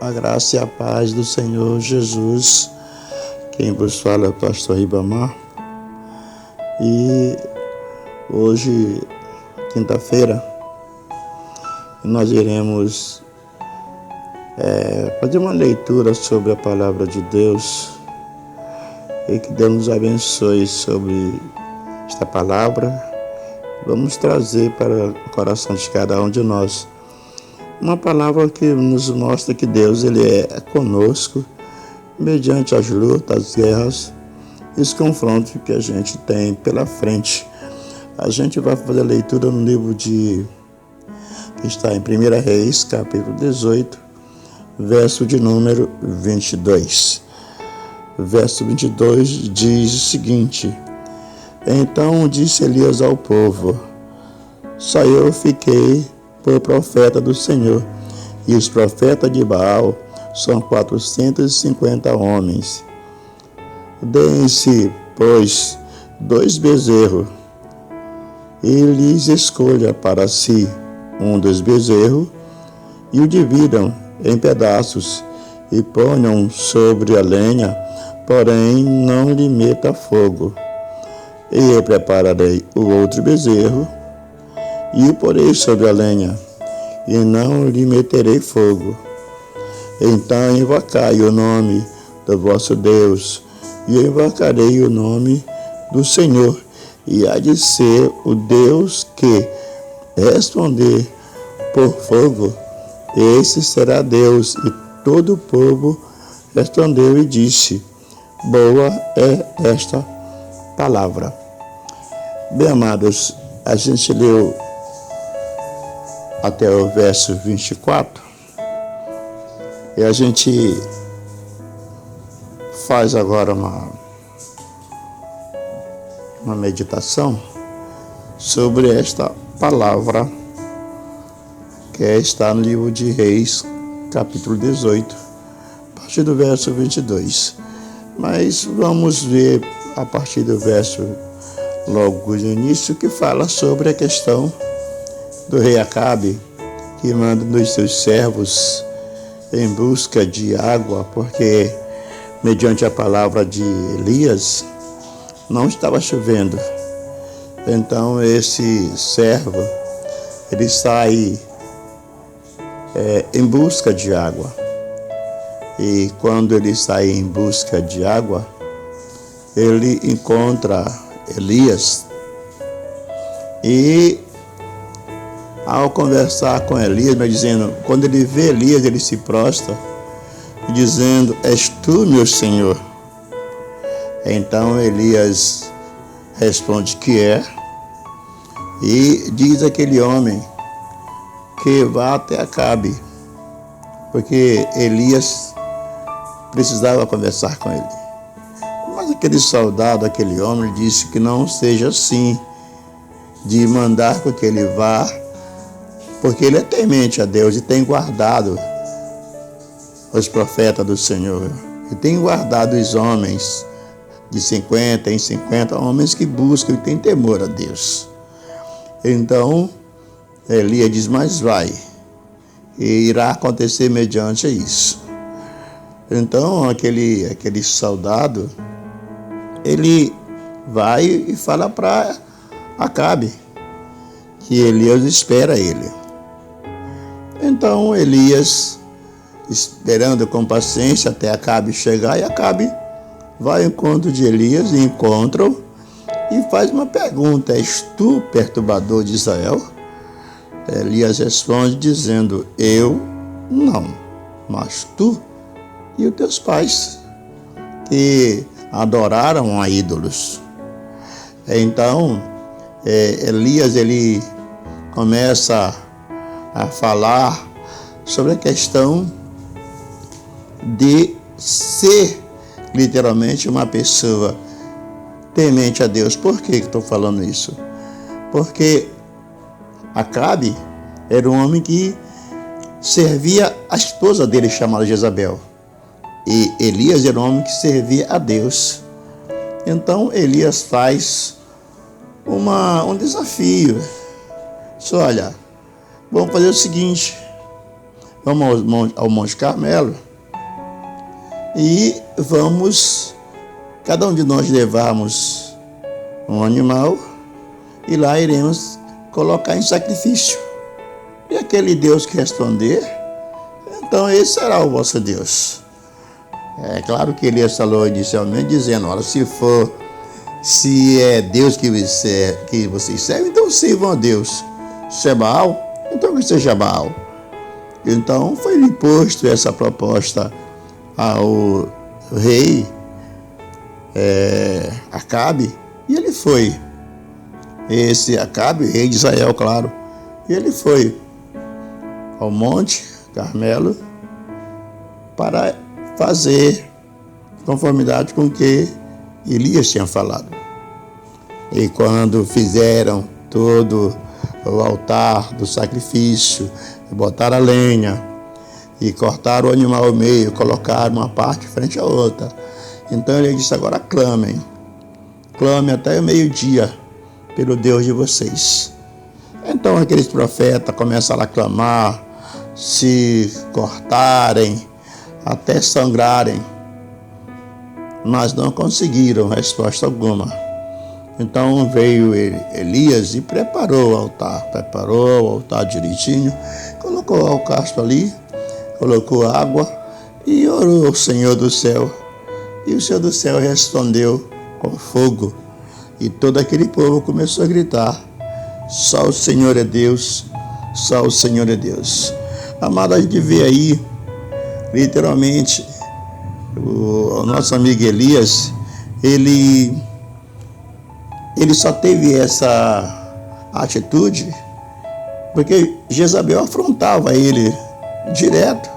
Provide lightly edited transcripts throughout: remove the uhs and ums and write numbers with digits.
A graça e a paz do Senhor Jesus. Quem vos fala é o pastor Ribamar. E hoje, quinta-feira, nós iremos fazer uma leitura sobre a palavra de Deus e que Deus nos abençoe sobre esta palavra. Vamos trazer para o coração de cada um de nós uma palavra que nos mostra que Deus ele é conosco mediante as lutas, as guerras e os confrontos que a gente tem pela frente. A gente vai fazer a leitura no livro que está em 1 Reis, capítulo 18, verso de número 22. Verso 22 diz o seguinte: Então disse Elias ao povo: Só eu fiquei por profeta do Senhor, e os profetas de Baal são 450 homens. Deem-se, pois, 2 bezerros, e lhes escolha para si um dos bezerros, e o dividam em pedaços, e ponham sobre a lenha, porém não lhe meta fogo. E eu prepararei o outro bezerro, e o porei sobre a lenha, e não lhe meterei fogo. Então invocai o nome do vosso Deus, e eu invocarei o nome do Senhor, e há de ser o Deus que responder por fogo, esse será Deus. E todo o povo respondeu e disse: Boa é esta palavra. Bem, amados, a gente leu até o verso 24, e a gente faz agora uma meditação sobre esta palavra que está no livro de Reis, capítulo 18, a partir do verso 22. Mas vamos ver a partir do verso logo no início, que fala sobre a questão do rei Acabe, que manda dos seus servos em busca de água, porque mediante a palavra de Elias não estava chovendo. Então esse servo ele sai em busca de água, e quando ele sai em busca de água, ele encontra Elias, e ao conversar com Elias, dizendo, quando ele vê Elias, ele se prostra, dizendo: És tu, meu Senhor? Então Elias responde que é, e diz aquele homem que vá até Acabe, porque Elias precisava conversar com ele. Mas aquele soldado, aquele homem, disse que não seja assim, de mandar com que ele vá, porque ele é temente a Deus e tem guardado os profetas do Senhor, e tem guardado os homens de 50 em 50, homens que buscam e têm temor a Deus. Então Elias diz: Mas vai, e irá acontecer mediante isso. Então aquele soldado, ele vai e fala para Acabe que Elias espera ele. Então Elias, esperando com paciência até Acabe chegar, e Acabe vai ao encontro de Elias e encontra-o e faz uma pergunta: És tu, perturbador de Israel? Elias responde dizendo: Eu não, mas tu e os teus pais, que adoraram a ídolos. Então Elias ele começa a falar sobre a questão de ser literalmente uma pessoa temente a Deus. Por que estou falando isso? Porque Acabe era um homem que servia a esposa dele, chamada Jezabel, e Elias era um homem que servia a Deus. Então Elias faz um desafio. Diz: olha, vamos fazer o seguinte: vamos ao Monte Carmelo e vamos, cada um de nós levarmos um animal e lá iremos colocar em sacrifício. E aquele Deus que responder, então esse será o vosso Deus. É claro que Elias falou inicialmente dizendo, olha, se é Deus que vocês servem, então sirvam a Deus. Se é Baal, então que seja Baal. Então foi imposto essa proposta ao rei Acabe, e ele foi. Esse Acabe, rei de Israel, claro, e ele foi ao Monte Carmelo para fazer conformidade com o que Elias tinha falado. E quando fizeram todo o altar do sacrifício, botaram a lenha e cortaram o animal ao meio, colocaram uma parte frente à outra. Então ele disse, agora clamem até o meio-dia pelo Deus de vocês. Então aqueles profetas começaram a clamar, se cortarem, até sangrarem, mas não conseguiram resposta alguma. Então veio Elias e preparou o altar direitinho, colocou o alcastro ali, colocou água e orou ao Senhor do céu. E o Senhor do céu respondeu com fogo. E todo aquele povo começou a gritar, só o Senhor é Deus, só o Senhor é Deus. Amado, a gente vê aí, literalmente, o nosso amigo Elias, ele só teve essa atitude porque Jezabel afrontava ele direto.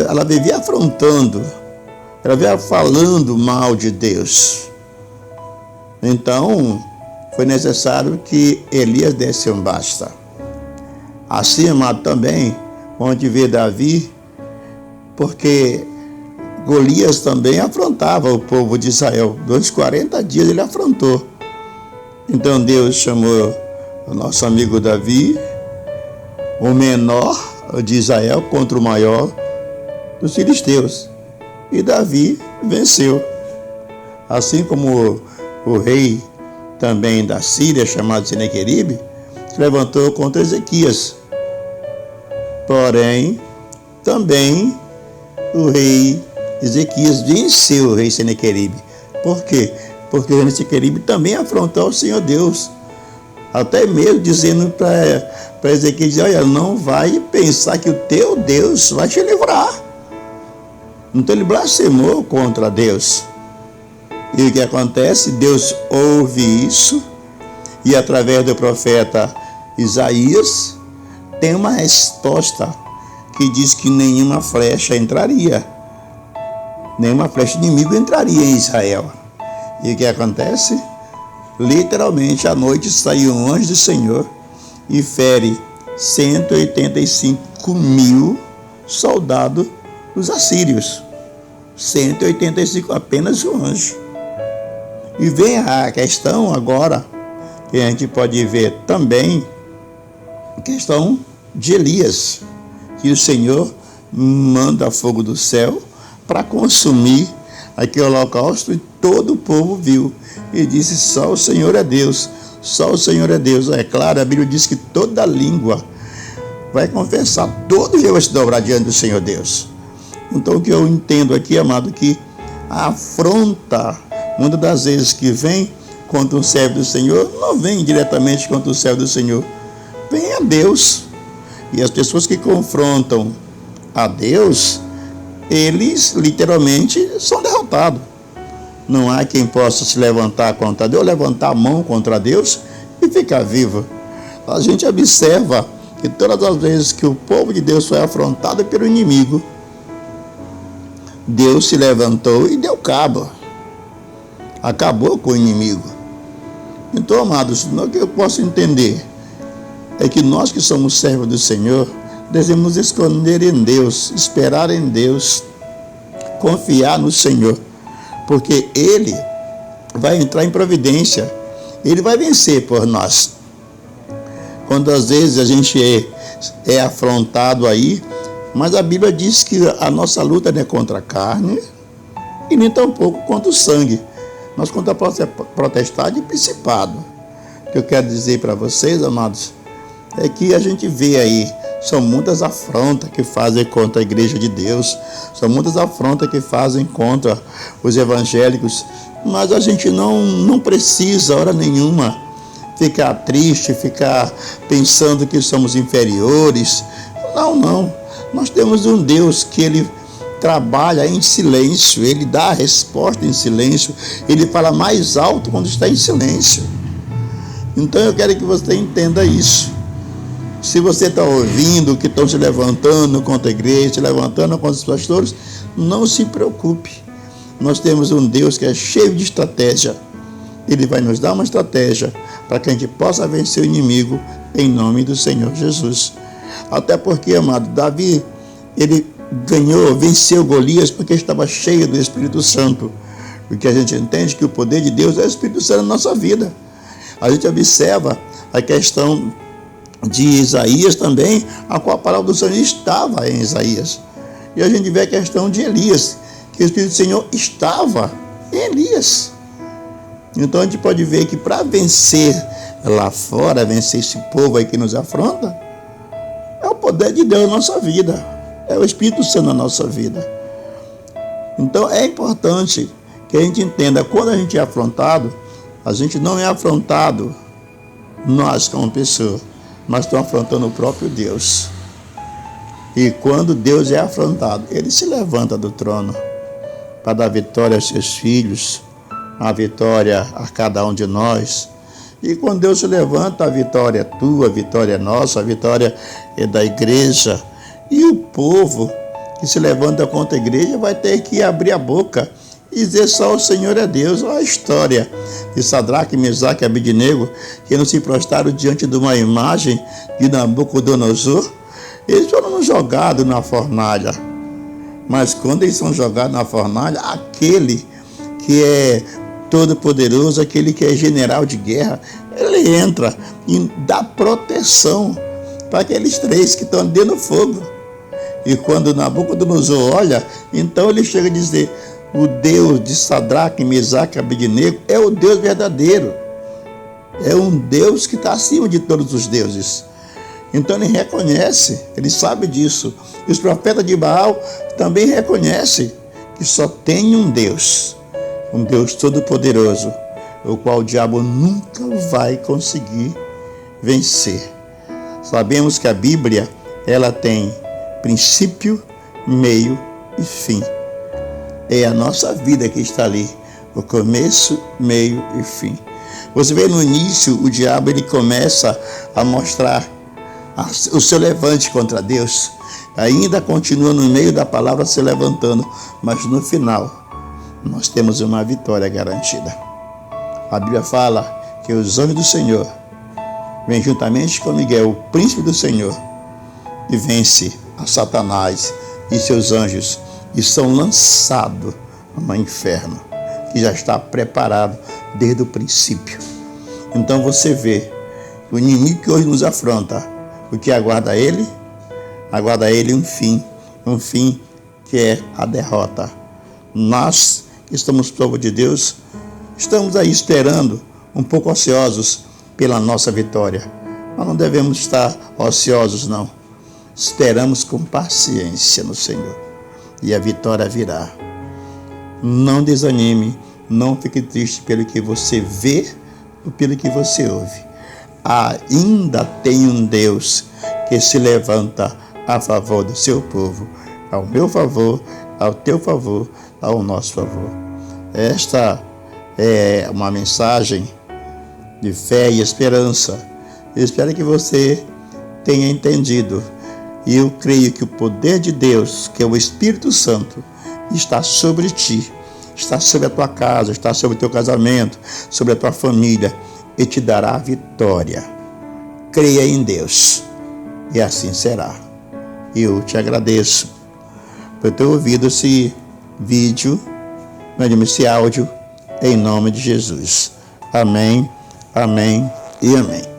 Ela vivia afrontando, ela vivia falando mal de Deus. Então, foi necessário que Elias desse um basta. Assim, amado, também, onde vê Davi, porque Golias também afrontava o povo de Israel. Durante 40 dias ele afrontou. Então Deus chamou o nosso amigo Davi, o menor de Israel contra o maior dos filisteus. E Davi venceu. Assim como o rei também da Síria, chamado Senequeribe, se levantou contra Ezequias. Porém, também o rei Ezequias venceu o rei Senequeribe. Por quê? Porque o rei Senequeribe também afrontou o Senhor Deus. Até mesmo dizendo para Ezequias, olha, não vai pensar que o teu Deus vai te livrar. Então ele blasfemou contra Deus. E o que acontece? Deus ouve isso e através do profeta Isaías tem uma resposta que diz que nenhuma flecha entraria. Nenhuma flecha inimigo entraria em Israel. E o que acontece? Literalmente, à noite saiu um anjo do Senhor e fere 185.000 soldados dos assírios. 185, apenas um anjo. E vem a questão agora, que a gente pode ver também, a questão de Elias, que o Senhor manda fogo do céu para consumir aquele holocausto e todo o povo viu. E disse, só o Senhor é Deus, só o Senhor é Deus. É claro, a Bíblia diz que toda língua vai confessar, todo dia vai se dobrar diante do Senhor Deus. Então o que eu entendo aqui, amado, que a afronta, muitas das vezes que vem contra um servo do Senhor, não vem diretamente contra o servo do Senhor, vem a Deus. E as pessoas que confrontam a Deus, eles literalmente são derrotados. Não há quem possa se levantar contra Deus, levantar a mão contra Deus e ficar vivo. A gente observa que todas as vezes que o povo de Deus foi afrontado pelo inimigo, Deus se levantou e deu cabo. Acabou com o inimigo. Então, amados, o que eu posso entender é que nós que somos servos do Senhor, devemos esconder em Deus, esperar em Deus, confiar no Senhor, porque Ele vai entrar em providência, Ele vai vencer por nós. Quando às vezes a gente é afrontado aí, mas a Bíblia diz que a nossa luta não é contra a carne e nem tampouco contra o sangue, mas contra a potestade e principado. O que eu quero dizer para vocês, amados, é que a gente vê aí, são muitas afrontas que fazem contra a igreja de Deus, são muitas afrontas que fazem contra os evangélicos, mas a gente não precisa, hora nenhuma, ficar triste, ficar pensando que somos inferiores. Não. Nós temos um Deus que Ele trabalha em silêncio, Ele dá a resposta em silêncio, Ele fala mais alto quando está em silêncio. Então eu quero que você entenda isso. Se você está ouvindo que estão se levantando contra a igreja, se levantando contra os pastores, não se preocupe. Nós temos um Deus que é cheio de estratégia. Ele vai nos dar uma estratégia para que a gente possa vencer o inimigo em nome do Senhor Jesus. Até porque, amado, Davi, ele venceu Golias porque estava cheio do Espírito Santo. Porque a gente entende que o poder de Deus é o Espírito Santo na nossa vida. A gente observa a questão de Isaías também, a qual a palavra do Senhor estava em Isaías. E a gente vê a questão de Elias, que o Espírito do Senhor estava em Elias. Então a gente pode ver que para vencer lá fora, vencer esse povo aí que nos afronta, é o poder de Deus na nossa vida, é o Espírito Santo na nossa vida. Então é importante que a gente entenda, quando a gente é afrontado, a gente não é afrontado nós como pessoa, mas estão afrontando o próprio Deus. E quando Deus é afrontado, Ele se levanta do trono para dar vitória aos seus filhos, a vitória a cada um de nós. E quando Deus se levanta, a vitória é tua, a vitória é nossa, a vitória é da igreja. E o povo que se levanta contra a igreja vai ter que abrir a boca e dizer só o Senhor é Deus. Olha a história de Sadraque, Mesaque e Abednego, que não se prostraram diante de uma imagem de Nabucodonosor. Eles foram jogados na fornalha. Mas quando eles são jogados na fornalha, aquele que é todo-poderoso, aquele que é general de guerra, ele entra e dá proteção para aqueles três que estão dentro do fogo. E quando Nabucodonosor olha, então ele chega a dizer: o Deus de Sadraque, Mesaque e Abednego é o Deus verdadeiro. É um Deus que está acima de todos os deuses. Então ele reconhece, ele sabe disso. E os profetas de Baal também reconhecem que só tem um Deus todo-poderoso, o qual o diabo nunca vai conseguir vencer. Sabemos que a Bíblia, ela tem princípio, meio e fim. É a nossa vida que está ali, o começo, meio e fim. Você vê no início, o diabo ele começa a mostrar o seu levante contra Deus. Ainda continua no meio da palavra se levantando, mas no final nós temos uma vitória garantida. A Bíblia fala que os anjos do Senhor vêm juntamente com Miguel, o príncipe do Senhor, e vence a Satanás e seus anjos, e são lançados no inferno, que já está preparado desde o princípio. Então você vê o inimigo que hoje nos afronta, o que aguarda ele um fim que é a derrota. Nós que estamos povo de Deus, estamos aí esperando, um pouco ociosos pela nossa vitória. Mas não devemos estar ociosos, não. Esperamos com paciência no Senhor e a vitória virá. Não desanime, não fique triste pelo que você vê ou pelo que você ouve. Ainda tem um Deus que se levanta a favor do seu povo, ao meu favor, ao teu favor, ao nosso favor. Esta é uma mensagem de fé e esperança. Eu espero que você tenha entendido. E eu creio que o poder de Deus, que é o Espírito Santo, está sobre ti, está sobre a tua casa, está sobre o teu casamento, sobre a tua família, e te dará vitória. Creia em Deus, e assim será. Eu te agradeço por ter ouvido esse vídeo, esse áudio, em nome de Jesus. Amém, amém e amém.